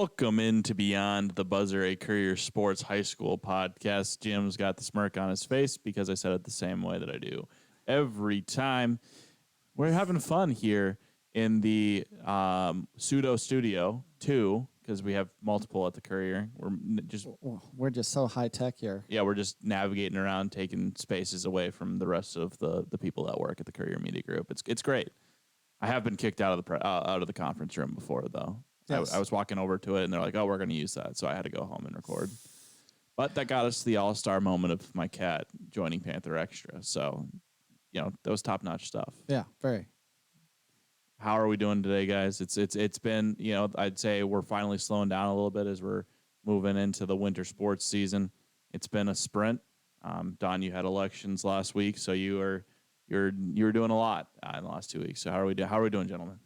Welcome into Beyond the Buzzer, a Courier Sports High School podcast. Jim's got the smirk on his face because I said it the same way that I do every time. We're having fun here in the pseudo studio 2 because we have multiple at the Courier. We're just so high tech here. Yeah, we're just navigating around, taking spaces away from the rest of the people that work at the Courier Media Group. It's great. I have been kicked out of the conference room before though. Yes. I was walking over to it, and they're like, "Oh, we're going to use that," so I had to go home and record. But that got us to the all-star moment of my cat joining Panther Extra. So, that was top-notch stuff. Yeah, very. How are we doing today, guys? It's been, I'd say we're finally slowing down a little bit as we're moving into the winter sports season. It's been a sprint. Don, you had elections last week, so you were doing a lot in the last 2 weeks. So how are we doing, gentlemen?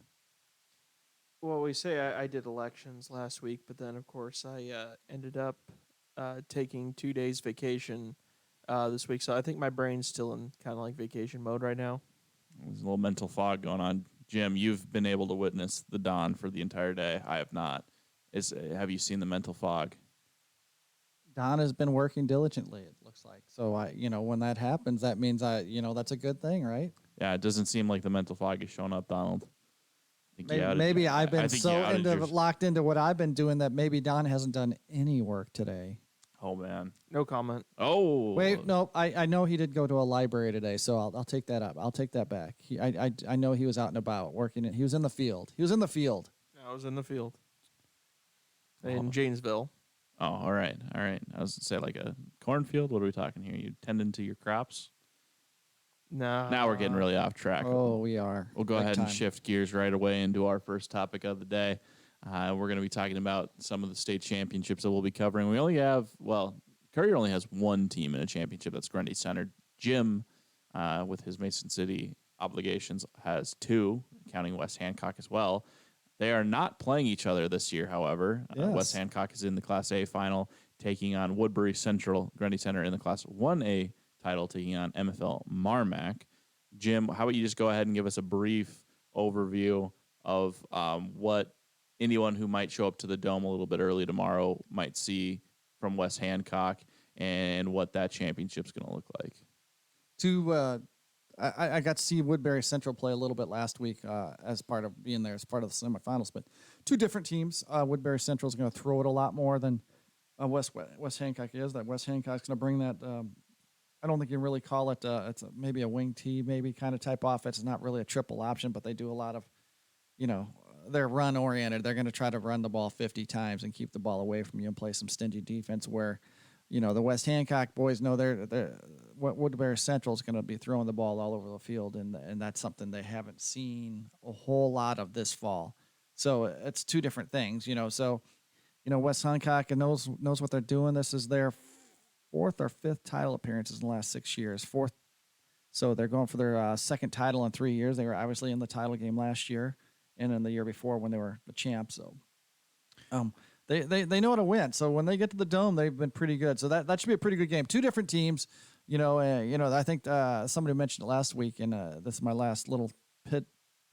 Well, we say I did elections last week, but then, of course, I ended up taking 2 days vacation this week. So I think my brain's still in kind of like vacation mode right now. There's a little mental fog going on. Jim, you've been able to witness the dawn for the entire day. I have not. Have you seen the mental fog? Don has been working diligently, it looks like. So, when that happens, that means that's a good thing, right? Yeah, it doesn't seem like the mental fog is showing up, Donald. Maybe I've been locked into what I've been doing that maybe Don hasn't done any work today. Oh, man. No comment. Oh. Wait, no, I know he did go to a library today, so I'll take that up. I'll take that back. I know he was out and about working. He was in the field. I was in the field. In Janesville. Oh, all right. I was going to say like a cornfield. What are we talking here? You tending to your crops? No. Now we're getting really off track. Oh, we are. We'll go ahead and shift gears right away into our first topic of the day. We're going to be talking about some of the state championships that we'll be covering. We only have, Courier only has one team in a championship. That's Grundy Center. Jim, with his Mason City obligations, has two, counting West Hancock as well. They are not playing each other this year, however. Yes. West Hancock is in the Class A final, taking on Woodbury Central. Grundy Center in the Class 1A title, taking on MFL Marmac. Jim, how about you just go ahead and give us a brief overview of what anyone who might show up to the Dome a little bit early tomorrow might see from West Hancock and what that championship's going to look like. I got to see Woodbury Central play a little bit last week as part of being there as part of the semifinals, but two different teams. Woodbury Central is going to throw it a lot more than West Hancock is. That West Hancock's going to bring that. I don't think you really call it. Maybe a wing T, maybe kind of type offense. It's not really a triple option, but they do a lot of, they're run oriented. They're going to try to run the ball 50 times and keep the ball away from you and play some stingy defense. Where, the West Hancock boys know Woodbury Central is going to be throwing the ball all over the field, and that's something they haven't seen a whole lot of this fall. So it's two different things, So, West Hancock knows what they're doing. This is their fourth or fifth title appearances in the last 6 years. Fourth, so they're going for their second title in 3 years. They were obviously in the title game last year, and in the year before when they were the champs. So, they know how to win. So when they get to the Dome, they've been pretty good. So that should be a pretty good game. Two different teams. I think somebody mentioned it last week, and this is my last little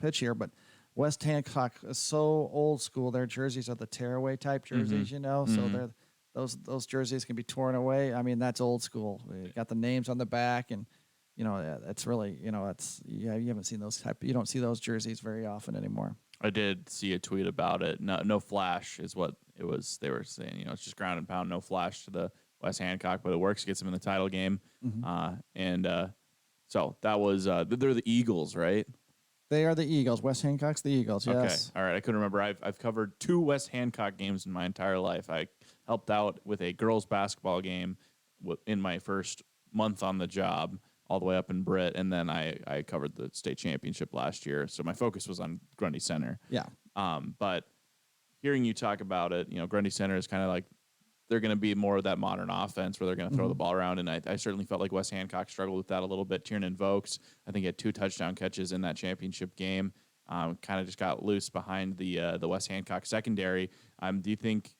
pitch here, but West Hancock is so old school. Their jerseys are the tearaway type jerseys, Mm-hmm. So they're those jerseys can be torn away. I mean, that's old school. You got the names on the back, and it's really you haven't seen those you don't see those jerseys very often anymore. I did see a tweet about it. No flash is what it was. They were saying, it's just ground and pound, no flash to the West Hancock, but it works, gets them in the title game. Mm-hmm. So that was they're the Eagles, right? They are the Eagles. West Hancock's the Eagles, yes. Okay, all right. I couldn't remember. I've covered 2 West Hancock games in my entire life. I helped out with a girls' basketball game in my first month on the job, all the way up in Britt, and then I covered the state championship last year. So my focus was on Grundy Center. Yeah. But hearing you talk about it, Grundy Center is kind of like they're going to be more of that modern offense where they're going to throw the ball around, and I certainly felt like West Hancock struggled with that a little bit. Tiernan Vokes, I think, had 2 touchdown catches in that championship game. Kind of just got loose behind the West Hancock secondary. Do you think,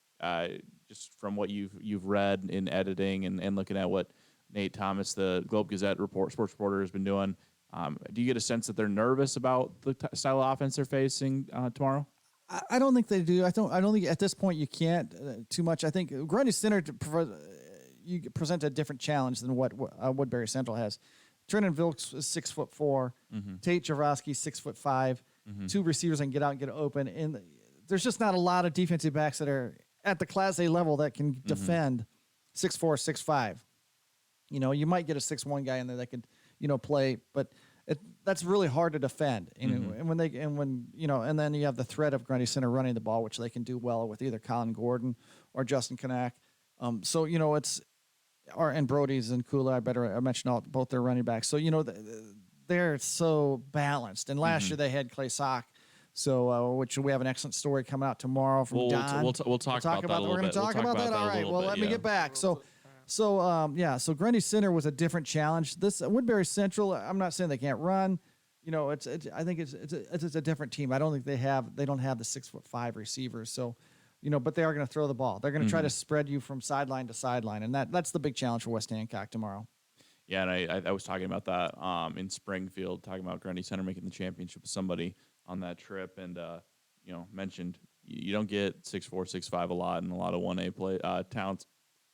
just from what you've read in editing and looking at what Nate Thomas, the Globe Gazette sports reporter, has been doing, do you get a sense that they're nervous about the style of offense they're facing tomorrow? I don't think they do. I don't think at this point you can't too much. I think Grundy Center you present a different challenge than what Woodbury Central has. Trenton Vilks is 6'4". Tate Jaworski 6'5". Two receivers that can get out and get open. And there's just not a lot of defensive backs that are at the Class A level that can defend 6'4", 6'5". You know, you might get a 6'1" guy in there that could, play, but that's really hard to defend. You know, and then you have the threat of Grundy Center running the ball, which they can do well with either Colin Gordon or Justin Kanak. So and Brody's and Kula. I mentioned both their running backs. So they're so balanced. And last year they had Clay Sock. So, which we have an excellent story coming out tomorrow from Don. We'll talk about that a little bit. We're going to talk about that. All right. Well, let me get back. So Grundy Center was a different challenge. This Woodbury Central, I'm not saying they can't run. I think it's a different team. I don't think they don't have the 6'5" receivers. So, but they are going to throw the ball. They're going to try to spread you from sideline to sideline, and that's the big challenge for West Hancock tomorrow. Yeah, and I was talking about that in Springfield, talking about Grundy Center making the championship with somebody on that trip, and mentioned you don't get 6'4", 6'5" a lot in a lot of 1A play towns.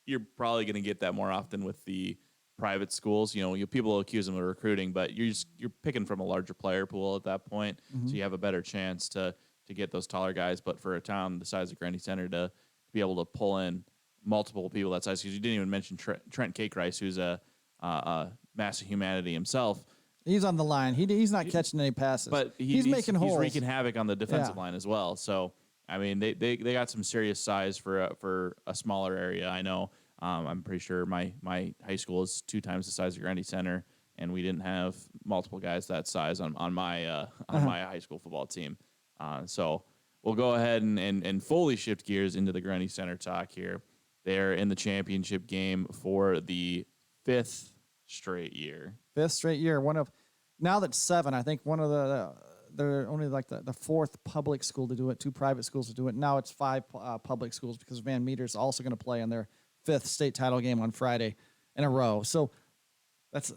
You're probably going to get that more often with the private schools. People accuse them of recruiting, but you're picking from a larger player pool at that point, so you have a better chance to get those taller guys. But for a town the size of Grundy Center to be able to pull in multiple people that size, because you didn't even mention Trent Cakerice, who's a massive humanity himself. He's on the line. He's not catching any passes, but he's making holes. He's wreaking havoc on the defensive line as well. So I mean, they got some serious size for a smaller area. I know. I'm pretty sure my high school is 2 times the size of Grundy Center, and we didn't have multiple guys that size on my my high school football team. So we'll go ahead and fully shift gears into the Grundy Center talk here. They're in the championship game for the 5th straight year. 5th straight year. Now that's 7. I think one of they're only like the 4th public school to do it. 2 private schools to do it. Now it's 5 public schools because Van Meter's also going to play in their 5th state title game on Friday in a row. So that's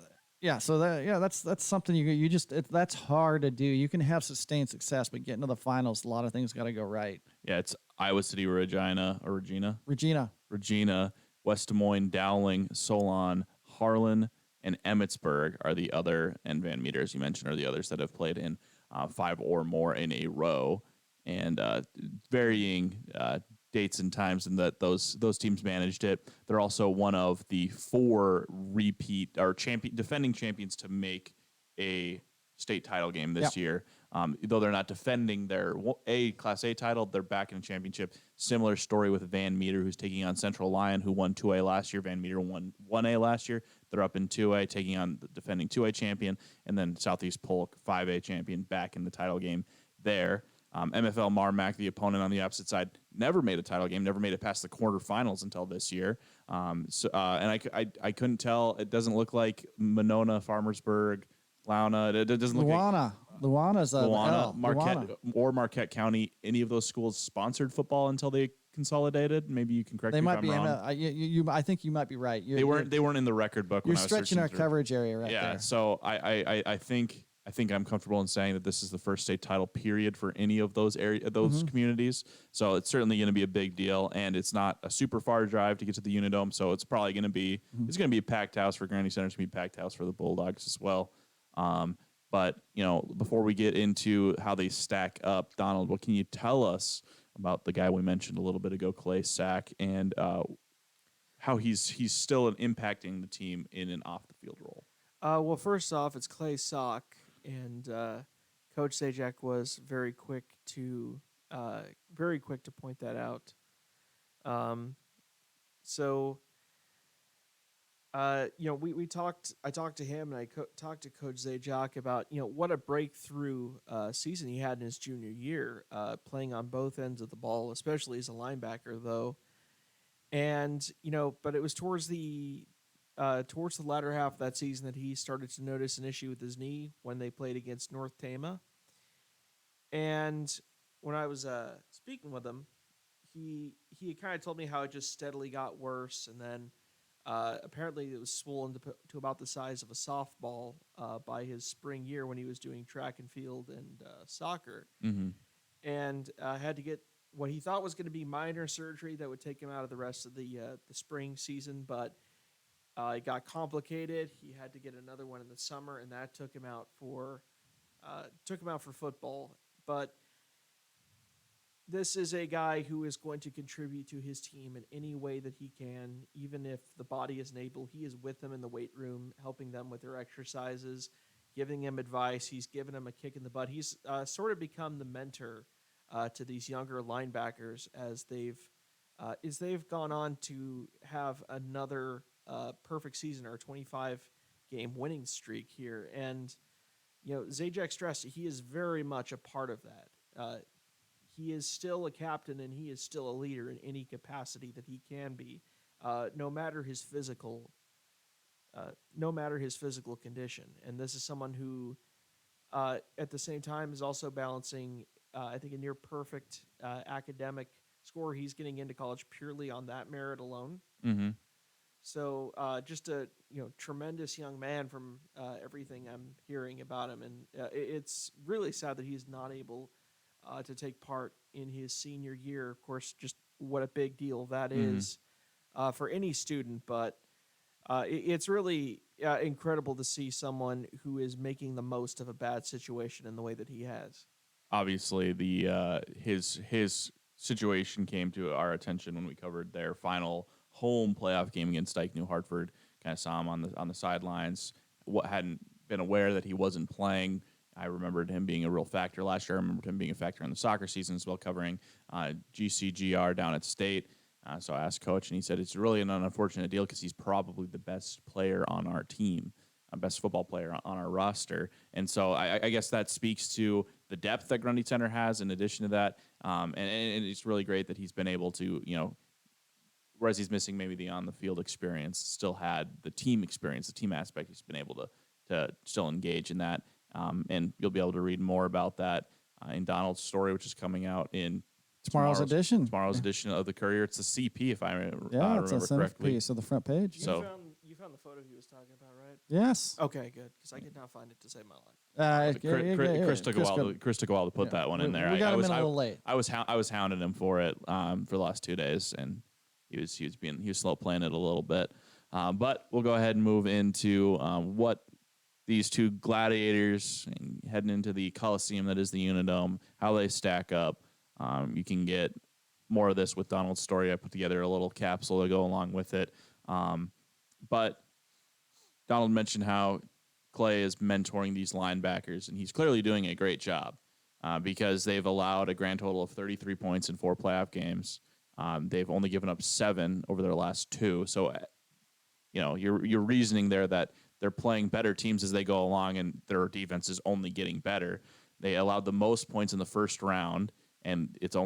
something that's hard to do. You can have sustained success, but getting to the finals, a lot of things got to go right. Yeah, it's Iowa City, Regina, West Des Moines, Dowling, Solon, Harlan, and Emmitsburg are the other, and Van Meter, as you mentioned, are the others that have played in 5 or more in a row, and varying dates and times, and that those teams managed it. They're also one of the 4 repeat or defending champions to make a state title game this year. Though they're not defending their Class A title, they're back in a championship. Similar story with Van Meter, who's taking on Central Lyon, who won 2A last year. Van Meter won 1A last year. They're up in 2A, taking on the defending 2A champion, and then Southeast Polk, 5A champion, back in the title game there. MFL Marmac, the opponent on the opposite side, never made a title game, never made it past the quarterfinals until this year. And I couldn't tell. It doesn't look like Monona, Farmersburg, Launa. It doesn't look like Luana, Marquette, or Marquette County. Any of those schools sponsored football until they consolidated. Maybe you can correct me if I'm wrong. I think you might be right. They weren't in the record book. You're stretching our coverage area right there. Yeah, so I think I'm comfortable in saying that this is the first state title period for any of those communities. So it's certainly going to be a big deal, and it's not a super far drive to get to the Unidome. So it's probably going to be it's going to be a packed house for Grundy Center. It's going to be a packed house for the Bulldogs as well. But before we get into how they stack up, Donald, what can you tell us about the guy we mentioned a little bit ago, Clay Sack, and how he's still impacting the team in an off the field role? Well, first off, it's Clay Sock, and Coach Zajac was very quick to point that out. I talked to him, and I talked to Coach Zajac about what a breakthrough season he had in his junior year, playing on both ends of the ball, especially as a linebacker, though. And but it was towards the latter half of that season that he started to notice an issue with his knee when they played against North Tama. And when I was speaking with him, he kind of told me how it just steadily got worse, and then apparently it was swollen to about the size of a softball by his spring year when he was doing track and field and soccer. Mm-hmm. and had to get what he thought was going to be minor surgery that would take him out of the rest of the spring season, but it got complicated. He had to get another one in the summer, and that took him out for football. But this is a guy who is going to contribute to his team in any way that he can, even if the body isn't able. He is with them in the weight room, helping them with their exercises, giving them advice. He's given them a kick in the butt. He's sort of become the mentor to these younger linebackers as they've gone on to have another perfect season or a 25-game winning streak here. And Zajac stressed he is very much a part of that. He is still a captain and he is still a leader in any capacity that he can be, no matter his physical condition. And this is someone who, at the same time, is also balancing, I think, a near perfect academic score. He's getting into college purely on that merit alone. Mm-hmm. So just a tremendous young man from everything I'm hearing about him, and it's really sad that he's not able to take part in his senior year. Of course, just what a big deal that is for any student, but it's really incredible to see someone who is making the most of a bad situation in the way that he has. Obviously, the his situation came to our attention when we covered their final home playoff game against Dyke New Hartford. Kind of saw him on the sidelines. What hadn't been aware that he wasn't playing. I remembered him being a real factor last year. I remembered him being a factor in the soccer season as well, covering GCGR down at State. So I asked Coach, and he said it's really an unfortunate deal because he's probably the best player on our team, best football player on our roster. And so I guess that speaks to the depth that Grundy Center has in addition to that. And it's really great that he's been able to, whereas he's missing maybe the on-the-field experience, still had the team experience, the team aspect. He's been able to still engage in that. And you'll be able to read more about that in Donald's story, which is coming out in Tomorrow's edition. Tomorrow's edition of the Courier. It's the CP, if I remember it's a correctly. piece of the front page. You found the photo he was talking about, right? Yes. Okay, good, because I could not find it to save my life. Chris took a while to put that one in there. We got him in a little late. I was hounding him for it for the last 2 days, and he was slow playing it a little bit. But we'll go ahead and move into what these two gladiators heading into the Coliseum that is the Unidome, how they stack up. You can get more of this with Donald's story. I put together a little capsule to go along with it. But Donald mentioned how Clay is mentoring these linebackers, and he's clearly doing a great job because they've allowed a grand total of 33 points in 4 playoff games. They've only given up 7 over their last 2. So, your reasoning there that they're playing better teams as they go along and their defense is only getting better. They allowed the most points in the first round, and it was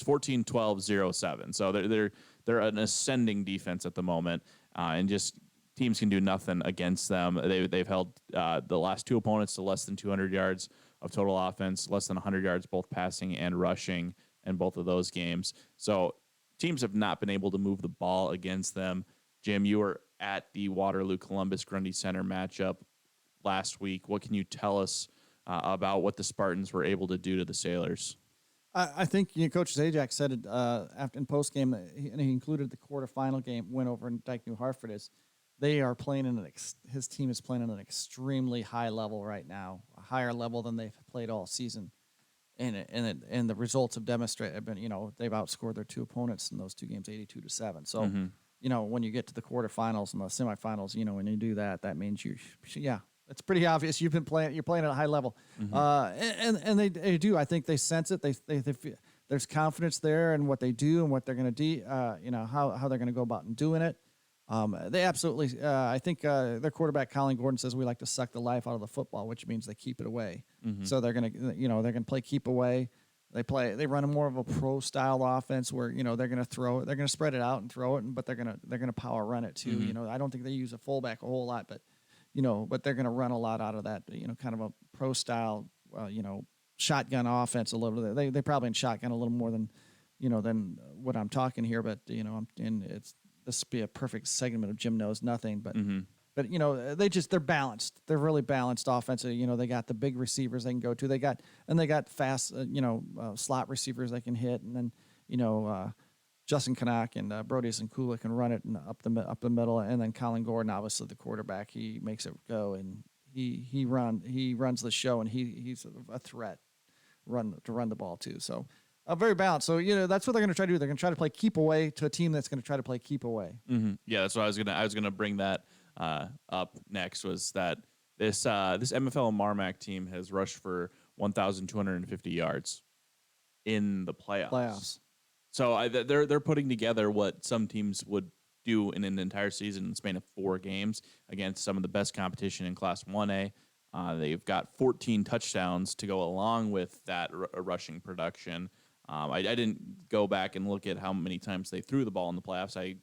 14-12-0-7. So they're an ascending defense at the moment, and just teams can do nothing against them. They've held the last 2 opponents to less than 200 yards of total offense, less than 100 yards both passing and rushing in both of those games. So teams have not been able to move the ball against them. Jim, you were at the Waterloo-Columbus Grundy Center matchup last week. What can you tell us about what the Spartans were able to do to the Sailors? I think Coach Zajac said it after in post game, and he included the quarterfinal game win over in Dyke New Hartford. Is they are playing his team is playing at an extremely high level right now, a higher level than they've played all season, and the results have demonstrated. They've outscored their 2 opponents in those 2 games, 82-7. So. When you get to the quarterfinals and the semifinals, when you do that, that means it's pretty obvious you're playing at a high level. And they do. I think they sense it. They feel, there's confidence there in what they do and what they're going to do, how they're going to go about and doing it. They absolutely, I think their quarterback, Colin Gordon, says we like to suck the life out of the football, which means they keep it away. So they're going to play keep away. They run more of a pro style offense where they're going to spread it out and throw it, but they're going to power run it too. I don't think they use a fullback a whole lot, but they're going to run a lot out of that. Kind of a pro style, shotgun offense a little bit. They probably in shotgun a little more than what I'm talking here, but this would be a perfect segment of Jim Knows Nothing, but. But they're balanced. They're really balanced offensively. They got the big receivers they can go to. They got fast slot receivers they can hit, and then Justin Canuck and Brodius and Kula can run it up the middle, and then Colin Gordon, obviously the quarterback, he makes it go, and he runs the show, and he's a threat to run the ball too. So very balanced. So that's what they're going to try to do. They're going to try to play keep away to a team that's going to try to play keep away. Mm-hmm. Yeah, that's what I was gonna bring that up next. Was that this MFL Marmac team has rushed for 1,250 yards in the playoffs. So they're putting together what some teams would do in an entire season in the span of 4 games against some of the best competition in Class 1A. They've got 14 touchdowns to go along with that rushing production. I didn't go back and look at how many times they threw the ball in the playoffs. I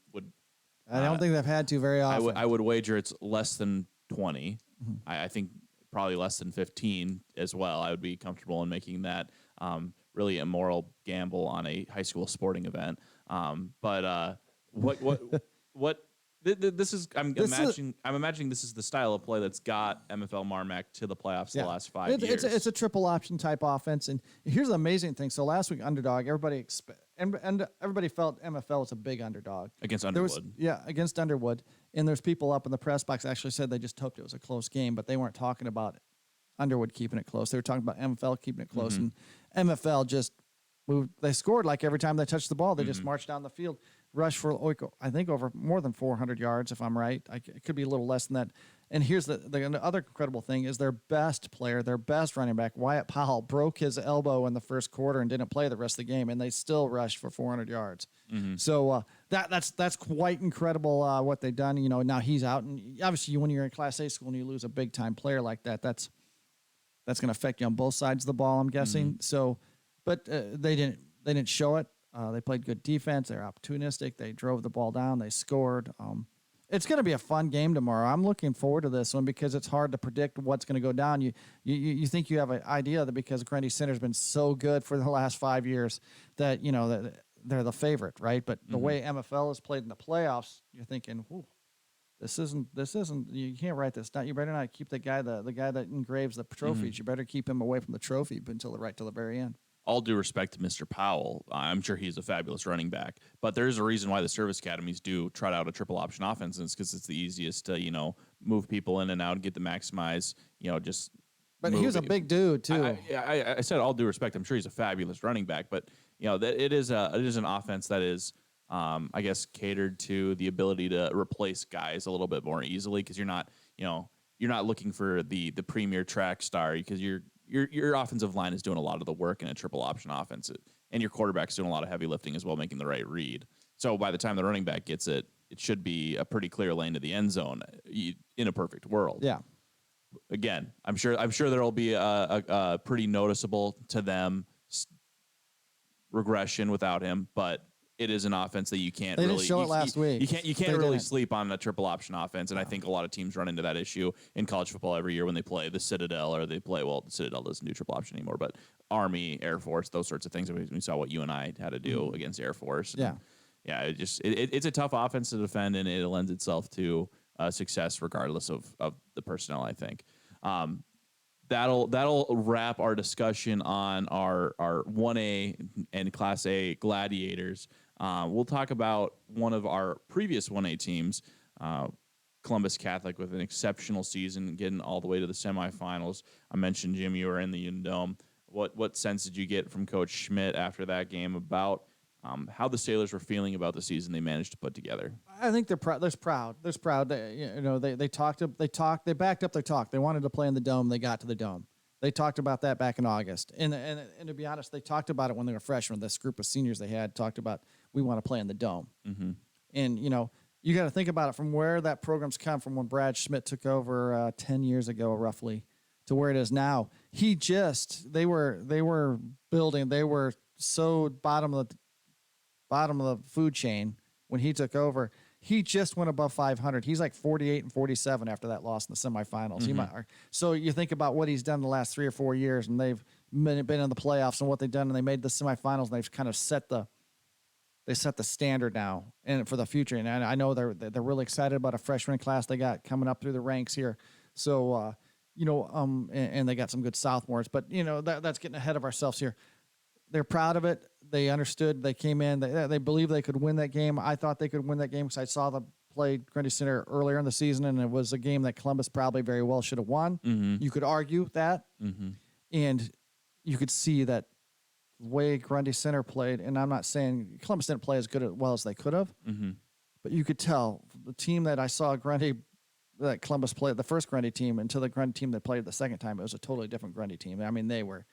don't think they've had to very often. I would wager it's less than 20. Mm-hmm. I think probably less than 15 as well. I would be comfortable in making that really immoral gamble on a high school sporting event. But this is I'm imagining this is the style of play that's got MFL Marmac to the playoffs the last 5 years. It's a triple option type offense, and here's the amazing thing. So last week, underdog, everybody felt MFL was a big underdog against Underwood. Against Underwood, and there's people up in the press box actually said they just hoped it was a close game, but they weren't talking about Underwood keeping it close. They were talking about MFL keeping it close, and MFL just moved. They scored like every time they touched the ball. They just marched down the field, rushed for I think over more than 400 yards, if I'm right. It could be a little less than that. And here's the other incredible thing is their best player, their best running back, Wyatt Powell, broke his elbow in the first quarter and didn't play the rest of the game, and they still rushed for 400 yards. Mm-hmm. So that's quite incredible what they've done. Now he's out, and obviously when you're in Class A school and you lose a big time player like that, that's going to affect you on both sides of the ball, I'm guessing. Mm-hmm. So, but they didn't show it. They played good defense. They're opportunistic. They drove the ball down. They scored. It's going to be a fun game tomorrow. I'm looking forward to this one because it's hard to predict what's going to go down. You think you have an idea that because Grundy Center's been so good for the last 5 years that that they're the favorite, right? But the way MFL is played in the playoffs, you're thinking, "Whew, this isn't. You can't write this down. You better not keep the guy that engraves the trophies. You better keep him away from the trophy until the very end." All due respect to Mr. Powell, I'm sure he's a fabulous running back, but there's a reason why the service academies do trot out a triple option offense, and it's because it's the easiest to move people in and out and get the maximize just. But he was a big dude too. I said all due respect. I'm sure he's a fabulous running back, but that it is an offense that is I guess catered to the ability to replace guys a little bit more easily because you're not looking for the premier track star because your offensive line is doing a lot of the work in a triple option offense, and your quarterback's doing a lot of heavy lifting as well, making the right read. So by the time the running back gets it, it should be a pretty clear lane to the end zone in a perfect world. Yeah. Again, I'm sure there will be a pretty noticeable to them regression without him, but it is an offense that you can't they really didn't show it last week. You can't really sleep on a triple option offense, and I think a lot of teams run into that issue in college football every year when they play the Citadel or the Citadel doesn't do triple option anymore, but Army, Air Force, those sorts of things. We saw what you and I had to do against Air Force. Yeah, it's a tough offense to defend, and it lends itself to success regardless of the personnel, I think. That'll wrap our discussion on our 1A and Class A Gladiators. We'll talk about one of our previous 1A teams, Columbus Catholic, with an exceptional season, getting all the way to the semifinals. I mentioned, Jim, you were in the Unidome. What sense did you get from Coach Schmidt after that game about how the Sailors were feeling about the season they managed to put together? I think they're proud. They're proud. They talked. They backed up their talk. They wanted to play in the Dome. They got to the Dome. They talked about that back in August. And to be honest, they talked about it when they were freshmen. This group of seniors they had talked about, we want to play in the Dome. Mm-hmm. And, you got to think about it from where that program's come from when Brad Schmidt took over 10 years ago, roughly, to where it is now. They were building. They were so bottom of the food chain when he took over. He just went above 500. He's like 48-47 after that loss in the semifinals. Mm-hmm. So you think about what he's done the last 3 or 4 years, and they've been in the playoffs and what they've done, and they made the semifinals, and they've kind of set the they set the standard now and for the future. And I know they're really excited about a freshman class they got coming up through the ranks here. So, and they got some good sophomores, but that's getting ahead of ourselves here. They're proud of it. They understood. They came in. They believed they could win that game. I thought they could win that game because I saw them play Grundy Center earlier in the season, and it was a game that Columbus probably very well should have won. Mm-hmm. You could argue that, and you could see that the way Grundy Center played. And I'm not saying Columbus didn't play as well as they could have, but you could tell the team that I saw that Columbus played, the first Grundy team, until the Grundy team that played the second time, it was a totally different Grundy team. I mean, they were.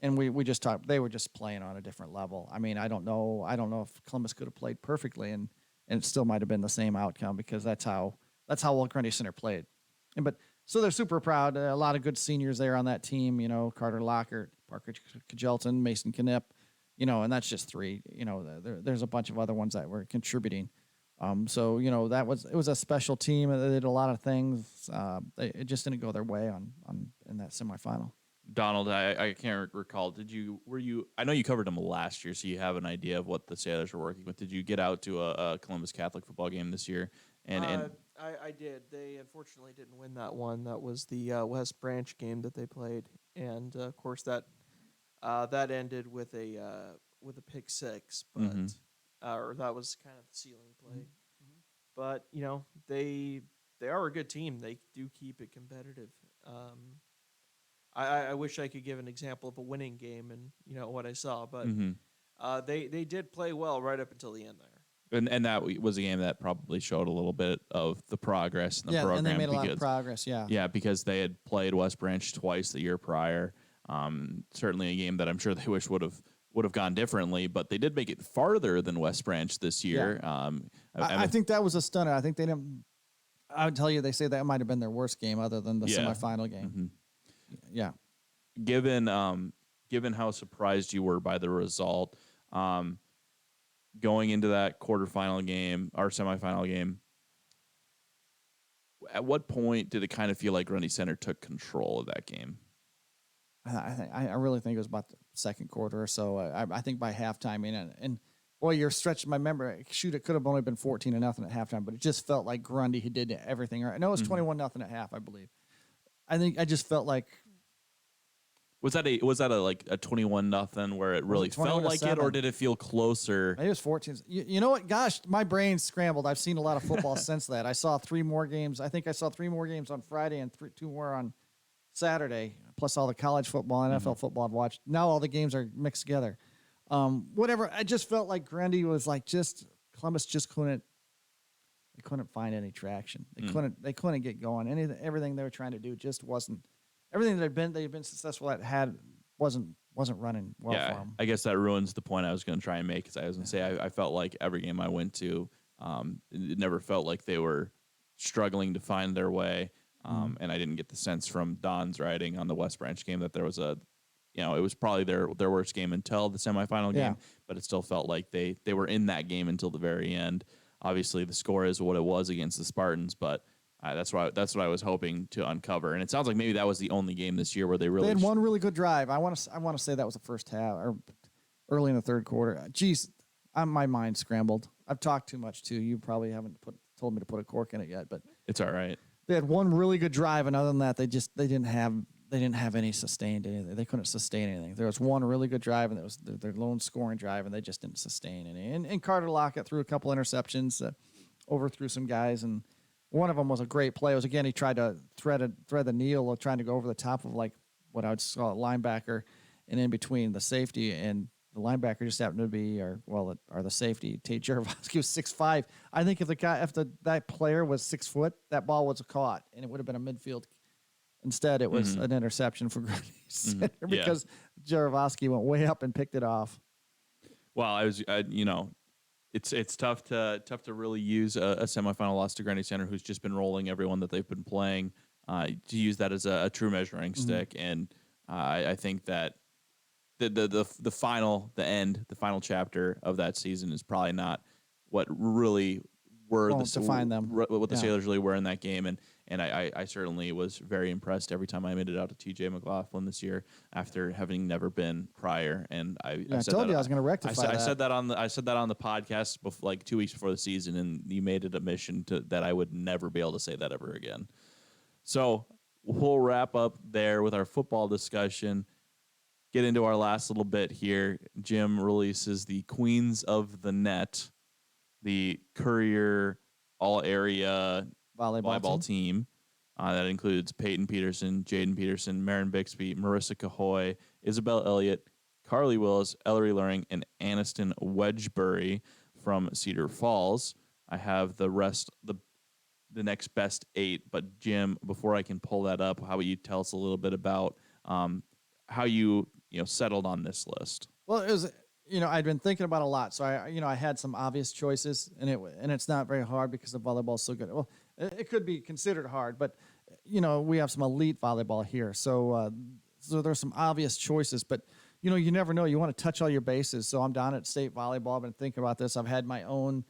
And we just talked. They were just playing on a different level. I mean, I don't know if Columbus could have played perfectly, and it still might have been the same outcome because that's how well Grundy Center played. So they're super proud. A lot of good seniors there on that team. Carter Lockhart, Parker Kjelton, Mason Knipp. And that's just three. There's a bunch of other ones that were contributing. So it was a special team. They did a lot of things. It just didn't go their way in that semifinal. Donald, I can't recall. I know you covered them last year, so you have an idea of what the Sailors were working with. Did you get out to a Columbus Catholic football game this year? I did. They unfortunately didn't win that one. That was the West Branch game that they played, and of course that ended with a pick six, but or that was kind of the ceiling play. But they are a good team. They do keep it competitive. I wish I could give an example of a winning game and what I saw, but they did play well right up until the end there. And that was a game that probably showed a little bit of the progress in the program. And they made a lot of progress. Yeah, because they had played West Branch twice the year prior. Certainly a game that I'm sure they wish would have gone differently, but they did make it farther than West Branch this year. Yeah. I think that was a stunner. I think they didn't. I would tell you, they say that might have been their worst game other than the semifinal game. Yeah. Given how surprised you were by the result, going into that quarterfinal game or semifinal game, at what point did it kind of feel like Grundy Center took control of that game? I really think it was about the second quarter or so. I think by halftime, and boy, you're stretching my memory. Shoot, it could have only been 14-0 at halftime, but it just felt like Grundy did everything right. I know it was 21-0 at half, I believe. I just felt like. Was that a 21-0 where it really felt like it, or did it feel closer? Maybe it was 14. You know what? Gosh, my brain scrambled. I've seen a lot of football since that. I saw 3 more games. I think I saw 3 more games on Friday and 2 more on Saturday, plus all the college football and NFL football I've watched. Now all the games are mixed together. Whatever. I just felt like Grundy was Columbus just couldn't find any traction. They couldn't get going. Everything they were trying to do just wasn't. Everything they've been successful at wasn't running well for them. I guess that ruins the point I was going to try and make. Because I was going to say I felt like every game I went to, it never felt like they were struggling to find their way. And I didn't get the sense from Don's writing on the West Branch game that there was it was probably their worst game until the semifinal game, but it still felt like they were in that game until the very end. Obviously, the score is what it was against the Spartans, but that's what I was hoping to uncover. And it sounds like maybe that was the only game this year where they had one really good drive. I want to say that was the first half or early in the third quarter. Geez, my mind scrambled. I've talked too much too. You probably haven't told me to put a cork in it yet, but it's all right. They had one really good drive, and other than that, they didn't have any sustained anything. They couldn't sustain anything. There was one really good drive, and it was their lone scoring drive, and they just didn't sustain any. And Carter Lockett threw a couple interceptions, overthrew some guys, and one of them was a great play. It was, again, he tried to thread the needle of trying to go over the top of like what I would call a linebacker, and in between the safety and the linebacker just happened to be, or the safety. Tate Jarovsky was 6'5". I think if that player was 6 foot, that ball was caught, and it would have been a midfield. Instead, it was an interception for Grundy Center because Jarovsky went way up and picked it off. Well, it's tough to really use a semifinal loss to Grundy Center, who's just been rolling everyone that they've been playing, to use that as a true measuring stick. And I think that the final chapter of that season is probably not what really were define them. What the Sailors really were in that game. And And I certainly was very impressed every time I made it out to TJ McLaughlin this year after having never been prior. And I said told that, you I was going to rectify that. I said that on the podcast like 2 weeks before the season, and you made it a mission that I would never be able to say that ever again. So we'll wrap up there with our football discussion. Get into our last little bit here. Jim releases the Queens of the Net, the Courier all-area volleyball team. That includes Peyton Peterson, Jaden Peterson, Marin Bixby, Marissa Cahoy, Isabel Elliott, Carly Willis, Ellery Luring, and Aniston Wedgbury from Cedar Falls. I have the rest, the next best 8. But Jim, before I can pull that up, how about you tell us a little bit about how you settled on this list? Well, it was, I'd been thinking about a lot. So I had some obvious choices, and it's not very hard because the volleyball's so good. Well, it could be considered hard, but we have some elite volleyball here. So there's some obvious choices, but you never know. You want to touch all your bases. So I'm down at state volleyball. I've been thinking about this. I've had my own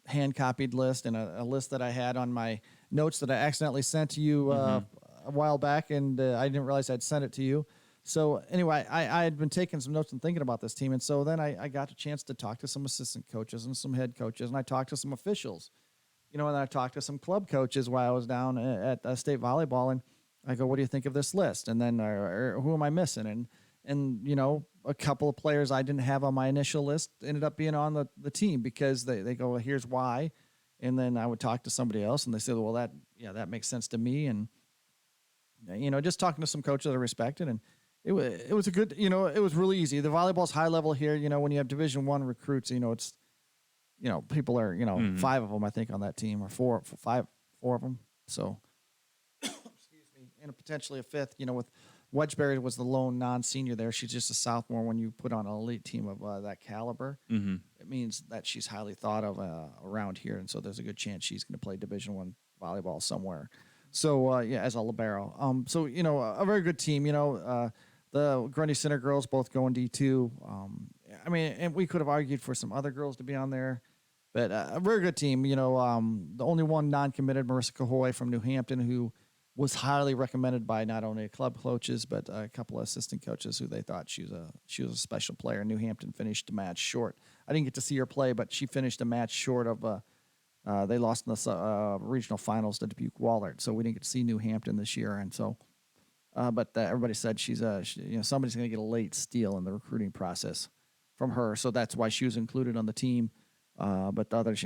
hand copied list and a list that I had on my notes that I accidentally sent to you a while back, and I didn't realize I'd sent it to you. So anyway, I had been taking some notes and thinking about this team. And so then I got a chance to talk to some assistant coaches and some head coaches, and I talked to some officials, and then I talked to some club coaches while I was down at state volleyball. And I go, what do you think of this list? And then who am I missing? And a couple of players I didn't have on my initial list ended up being on the team because they go, well, here's why. And then I would talk to somebody else, and they said, well, that makes sense to me. And, just talking to some coaches I respected, and it was a good, it was really easy. The volleyball's high level here. When you have Division I recruits, it's, people are, 5 of them, I think, on that team, or 4 of them. So, excuse me, and potentially a 5th, with Wedgbury was the lone non-senior there. She's just a sophomore. When you put on an elite team of that caliber, it means that she's highly thought of around here. And so there's a good chance she's going to play Division I volleyball somewhere. So, as a libero. A very good team, the Grundy Center girls both going D2. And we could have argued for some other girls to be on there, but a very good team. The only one non-committed, Marissa Cahoy from New Hampton, who was highly recommended by not only club coaches but a couple of assistant coaches who they thought she was a special player. New Hampton finished a match short. I didn't get to see her play, but she finished a match short of. They lost in the regional finals to Dubuque Wahlert, so we didn't get to see New Hampton this year, and so. But everybody said somebody's going to get a late steal in the recruiting process from her, so that's why she was included on the team. But the others,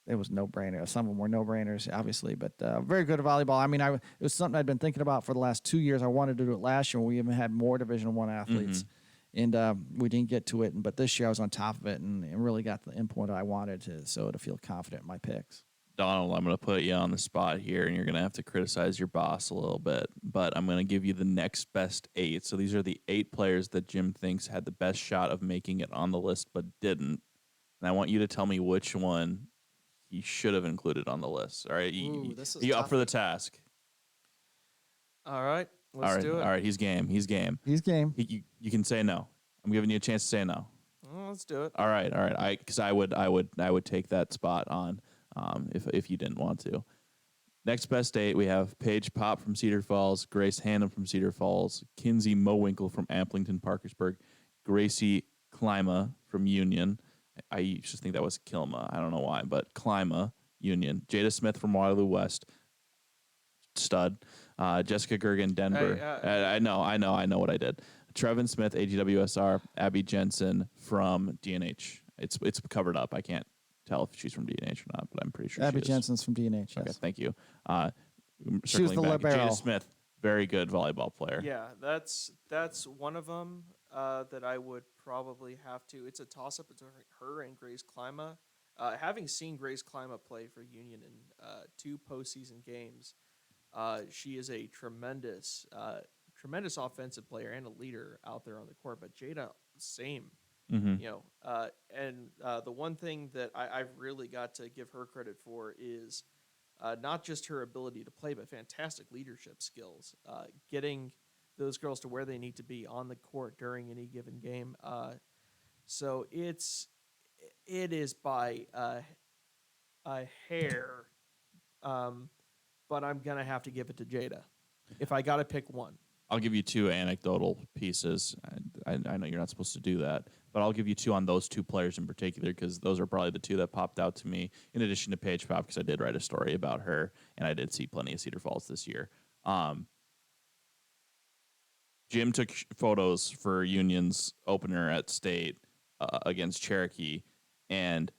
it was no-brainer. Some of them were no-brainers, obviously, but very good at volleyball. It was something I'd been thinking about for the last 2 years. I wanted to do it last year when we even had more Division I athletes, and we didn't get to it. But this year I was on top of it and really got the input I wanted to feel confident in my picks. Donald, I'm going to put you on the spot here, and you're going to have to criticize your boss a little bit, but I'm going to give you the next best 8. So these are the 8 players that Jim thinks had the best shot of making it on the list but didn't. And I want you to tell me which one he should have included on the list. All right? You up for the task? All right. Let's do it. All right, he's game. He's game. You can say no. I'm giving you a chance to say no. Well, let's do it. All right. Because I would take that spot on. If you didn't want to. Next best 8, we have Paige Pop from Cedar Falls, Grace Hannum from Cedar Falls, Kinsey Mowinkle from Amplington Parkersburg, Gracie Klima from Union. I used to think that was Kilma. I don't know why, but Klima, Union. Jada Smith from Waterloo West, stud. Jessica Gergen, Denver. I know what I did. Trevin Smith, AGWSR, Abby Jensen from DNH. It's covered up. I can't tell if she's from DNH or not, but I'm pretty sure Abby she is. Jensen's from DNH. Okay, yes. thank you. She was the libero. Jada Smith, very good volleyball player. Yeah, that's one of them that I would probably have to. It's a toss-up between her and Grace Klima. Having seen Grace Klima play for Union in 2 postseason games, she is a tremendous offensive player and a leader out there on the court. But Jada, same. Mm-hmm. And the one thing that I've really got to give her credit for is not just her ability to play, but fantastic leadership skills, getting those girls to where they need to be on the court during any given game. So it is by a hair But I'm gonna have to give it to Jada if I got to pick one. I'll give you two anecdotal pieces. I know you're not supposed to do that, but I'll give you two on those two players in particular because those are probably the two that popped out to me. In addition to Paige Pop, because I did write a story about her, and I did see plenty of Cedar Falls this year. Jim took photos for Union's opener at state against Cherokee, and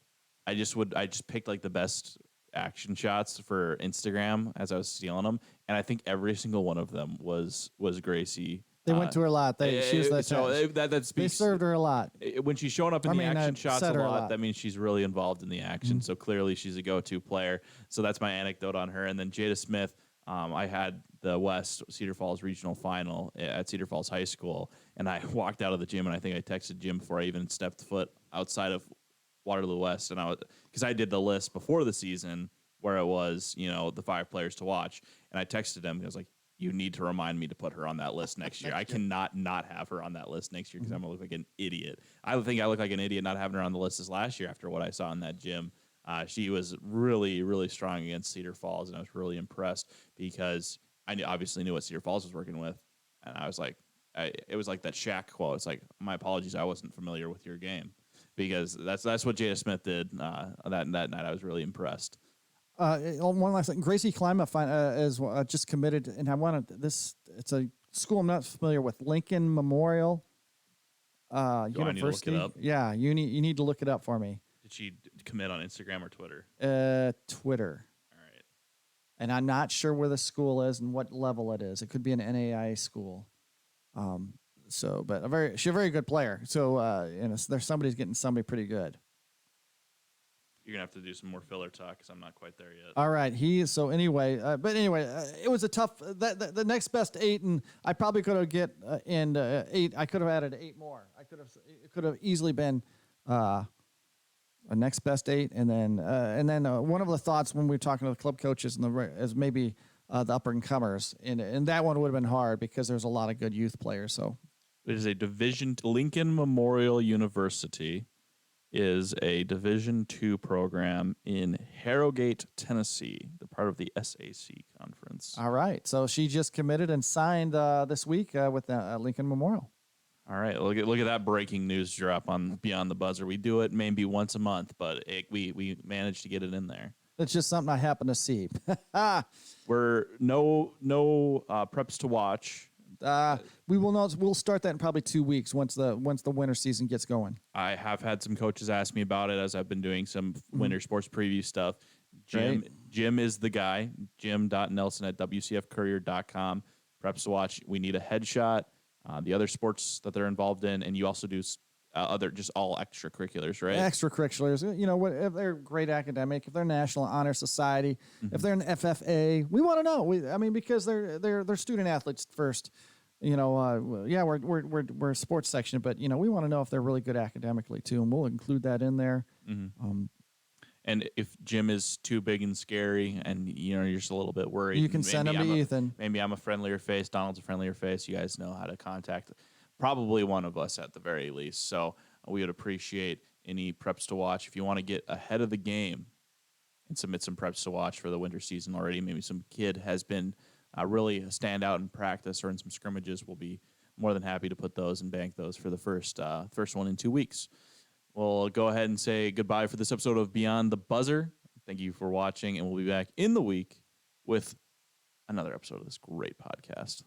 I just picked like the best action shots for Instagram as I was stealing them, and I think every single one of them was Gracie. They went to her a lot. She was that. So that they speaks. served her a lot. When she's showing up in the action shots a set her a lot, lot. that means she's really involved in the action. So clearly she's a go-to player. So that's my anecdote on her. And then Jada Smith, I had the West Cedar Falls regional final at Cedar Falls High School, and I walked out of the gym, and I think I texted Jim before I even stepped foot outside of Waterloo West, and because I did the list before the season where it was, the 5 players to watch, and I texted him. I was like, "You need to remind me to put her on that list next year. I cannot not have her on that list next year because I'm gonna look like an idiot. I think I look like an idiot not having her on the list this last year after what I saw in that gym. She was really, really strong against Cedar Falls, and I was really impressed because I obviously knew what Cedar Falls was working with, and I was like, it was like that Shaq quote. It's like, my apologies, I wasn't familiar with your game, because that's what Jada Smith did that night. I was really impressed. One last thing, Gracie Klima is just committed, and I wanted this. It's a school I'm not familiar with, Lincoln Memorial University. I need to look it up? Yeah, you need to look it up for me. Did she commit on Instagram or Twitter? Twitter. All right. And I'm not sure where the school is and what level it is. It could be an NAI school. But she's a very good player. So there's somebody's getting somebody pretty good. You're gonna have to do some more filler talk because I'm not quite there yet. All right, it was a tough. The next best 8, and I probably could have 8. I could have added 8 more. It could have easily been a next best 8, and then one of the thoughts when we were talking to the club coaches is maybe the up and comers, and that one would have been hard because there's a lot of good youth players. So it is a Lincoln Memorial University is a Division II program in Harrogate, Tennessee. They're part of the SAC conference. All right, so she just committed and signed this week with Lincoln Memorial. All right, look at that breaking news drop on Beyond the Buzzer. We do it maybe once a month, but we managed to get it in there. It's just something I happen to see. We're no preps to watch. We'll start that in probably 2 weeks once the winter season gets going. I have had some coaches ask me about it as I've been doing some winter sports preview stuff. Jim is the guy. Jim.Nelson@WCFcourier.com. Preps to watch. We need a headshot. The other sports that they're involved in, and you also do other just all extracurriculars, right? Extracurriculars. If they're great academic, if they're National Honor Society, if they're an FFA, we want to know. Because they're student athletes first. We're a sports section, but we want to know if they're really good academically too, and we'll include that in there. And if Jim is too big and scary, and you're just a little bit worried, you can send him to Ethan. Maybe I'm a friendlier face. Donald's a friendlier face. You guys know how to contact probably one of us at the very least. So we would appreciate any preps to watch. If you want to get ahead of the game and submit some preps to watch for the winter season already, maybe some kid has been really a standout in practice or in some scrimmages, we'll be more than happy to put those and bank those for the first one in 2 weeks. We'll go ahead and say goodbye for this episode of Beyond the Buzzer. Thank you for watching, and we'll be back in the week with another episode of this great podcast.